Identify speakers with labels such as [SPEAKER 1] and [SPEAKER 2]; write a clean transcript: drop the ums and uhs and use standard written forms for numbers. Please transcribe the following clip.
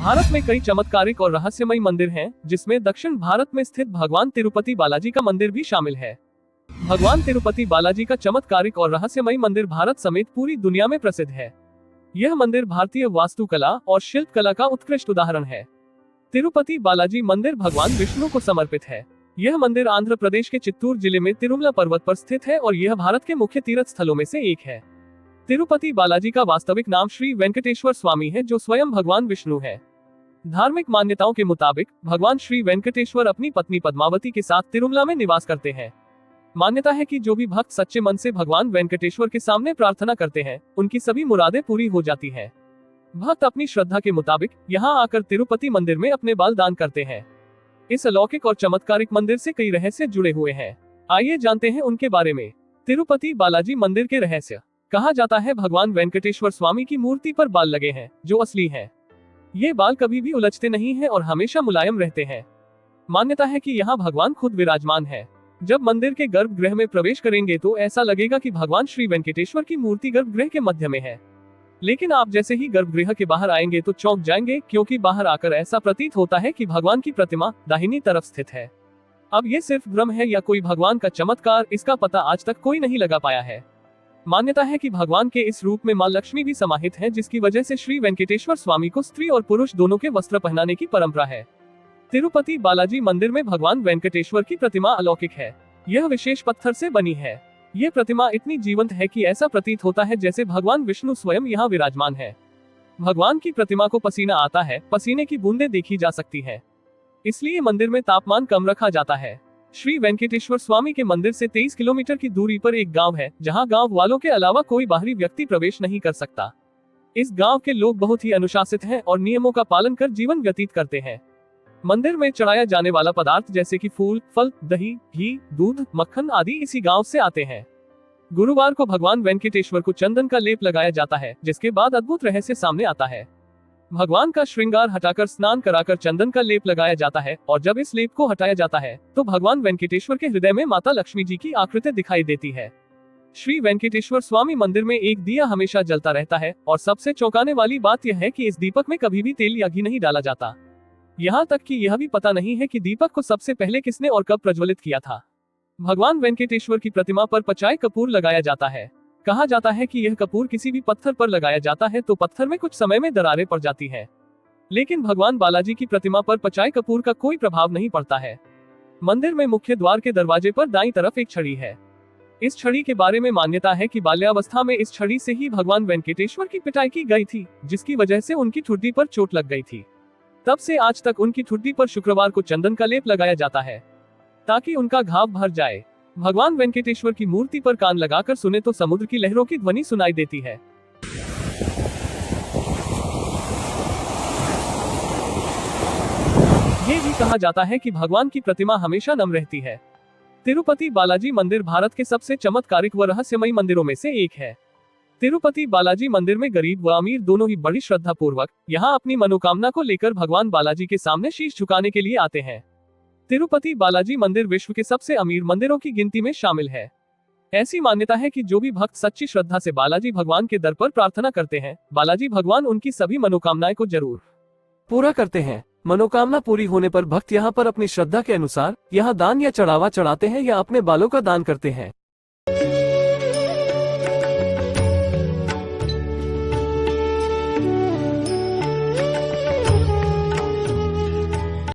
[SPEAKER 1] भारत में कई चमत्कारिक और रहस्यमयी मंदिर हैं, जिसमें दक्षिण भारत में स्थित भगवान तिरुपति बालाजी का मंदिर भी शामिल है। भगवान तिरुपति बालाजी का चमत्कारिक और रहस्यमयी मंदिर भारत समेत पूरी दुनिया में प्रसिद्ध है। यह मंदिर भारतीय वास्तुकला और शिल्पकला का उत्कृष्ट उदाहरण है। तिरुपति बालाजी मंदिर भगवान विष्णु को समर्पित है। यह मंदिर आंध्र प्रदेश के चित्तूर जिले में तिरुमला पर्वत पर स्थित है और यह भारत के मुख्य तीर्थ स्थलों में से एक है। तिरुपति बालाजी का वास्तविक नाम श्री वेंकटेश्वर स्वामी है, जो स्वयं भगवान विष्णु है। धार्मिक मान्यताओं के मुताबिक भगवान श्री वेंकटेश्वर अपनी पत्नी पद्मावती के साथ तिरुमला में निवास करते हैं। मान्यता है कि जो भी भक्त सच्चे मन से भगवान वेंकटेश्वर के सामने प्रार्थना करते हैं, उनकी सभी मुरादें पूरी हो जाती हैं। भक्त अपनी श्रद्धा के मुताबिक यहाँ आकर तिरुपति मंदिर में अपने बाल दान करते हैं। इस अलौकिक और चमत्कारिक मंदिर से कई रहस्य जुड़े हुए हैं। आइए जानते हैं उनके बारे में। तिरुपति बालाजी मंदिर के रहस्य। कहा जाता है भगवान वेंकटेश्वर स्वामी की मूर्ति पर बाल लगे हैं, जो असली हैं। ये बाल कभी भी उलझते नहीं हैं और हमेशा मुलायम रहते हैं। मान्यता है कि यहाँ भगवान खुद विराजमान है। जब मंदिर के गर्भगृह में प्रवेश करेंगे तो ऐसा लगेगा कि भगवान श्री वेंकटेश्वर की मूर्ति गर्भगृह के मध्य में है। लेकिन आप जैसे ही गर्भगृह के बाहर आएंगे तो चौंक जाएंगे, क्योंकि बाहर आकर ऐसा प्रतीत होता है कि भगवान की प्रतिमा दाहिनी तरफ स्थित है। अब ये सिर्फ भ्रम है या कोई भगवान का चमत्कार, इसका पता आज तक कोई नहीं लगा पाया है। मान्यता है कि भगवान के इस रूप में मां लक्ष्मी भी समाहित है, जिसकी वजह से श्री वेंकटेश्वर स्वामी को स्त्री और पुरुष दोनों के वस्त्र पहनाने की परंपरा है। तिरुपति बालाजी मंदिर में भगवान वेंकटेश्वर की प्रतिमा अलौकिक है। यह विशेष पत्थर से बनी है। यह प्रतिमा इतनी जीवंत है कि ऐसा प्रतीत होता है जैसे भगवान विष्णु स्वयं यहाँ विराजमान है। भगवान की प्रतिमा को पसीना आता है, पसीने की बूंदें देखी जा सकती है। इसलिए मंदिर में तापमान कम रखा जाता है। श्री वेंकटेश्वर स्वामी के मंदिर से 23 किलोमीटर की दूरी पर एक गांव है, जहां गांव वालों के अलावा कोई बाहरी व्यक्ति प्रवेश नहीं कर सकता। इस गांव के लोग बहुत ही अनुशासित हैं और नियमों का पालन कर जीवन व्यतीत करते हैं। मंदिर में चढ़ाया जाने वाला पदार्थ जैसे कि फूल, फल, दही, घी, दूध, मक्खन आदि इसी गांव से आते हैं। गुरुवार को भगवान वेंकटेश्वर को चंदन का लेप लगाया जाता है, जिसके बाद अद्भुत रहस्य सामने आता है। भगवान का श्रृंगार हटाकर स्नान कराकर चंदन का लेप लगाया जाता है और जब इस लेप को हटाया जाता है तो भगवान वेंकटेश्वर के हृदय में माता लक्ष्मी जी की आकृति दिखाई देती है। श्री वेंकटेश्वर स्वामी मंदिर में एक दिया हमेशा जलता रहता है और सबसे चौंकाने वाली बात यह है कि इस दीपक में कभी भी तेल या घी नहीं डाला जाता। यहाँ तक कि यह भी पता नहीं है कि दीपक को सबसे पहले किसने और कब प्रज्वलित किया था। भगवान वेंकटेश्वर की प्रतिमा पर पचाई कपूर लगाया जाता है। कहा जाता है कि यह कपूर किसी भी पत्थर पर लगाया जाता है तो पत्थर में कुछ समय में दरारें पड़ जाती है, लेकिन भगवान बालाजी की प्रतिमा पर पचाई कपूर का कोई प्रभाव नहीं पड़ता है। मंदिर में मुख्य द्वार के दरवाजे पर दाईं तरफ एक छड़ी है। इस छड़ी के बारे में मान्यता है कि बाल्यावस्था में इस छड़ी से ही भगवान वेंकटेश्वर की पिटाई की गई थी, जिसकी वजह से उनकी ठुड्डी पर चोट लग गई थी। तब से आज तक उनकी ठुड्डी पर शुक्रवार को चंदन का लेप लगाया जाता है, ताकि उनका घाव भर जाए। भगवान वेंकटेश्वर की मूर्ति पर कान लगाकर सुने तो समुद्र की लहरों की ध्वनि सुनाई देती है। ये भी कहा जाता है कि भगवान की प्रतिमा हमेशा नम रहती है। तिरुपति बालाजी मंदिर भारत के सबसे चमत्कारिक व रहस्यमयी मंदिरों में से एक है। तिरुपति बालाजी मंदिर में गरीब व अमीर दोनों ही बड़ी श्रद्धा पूर्वक यहाँ अपनी मनोकामना को लेकर भगवान बालाजी के सामने शीश झुकाने के लिए आते हैं। तिरुपति बालाजी मंदिर विश्व के सबसे अमीर मंदिरों की गिनती में शामिल है। ऐसी मान्यता है कि जो भी भक्त सच्ची श्रद्धा से बालाजी भगवान के दर पर प्रार्थना करते हैं, बालाजी भगवान उनकी सभी मनोकामनाएं को जरूर पूरा करते हैं। मनोकामना पूरी होने पर भक्त यहाँ पर अपनी श्रद्धा के अनुसार यहाँ दान या चढ़ावा चढ़ाते हैं या अपने बालों का दान करते हैं।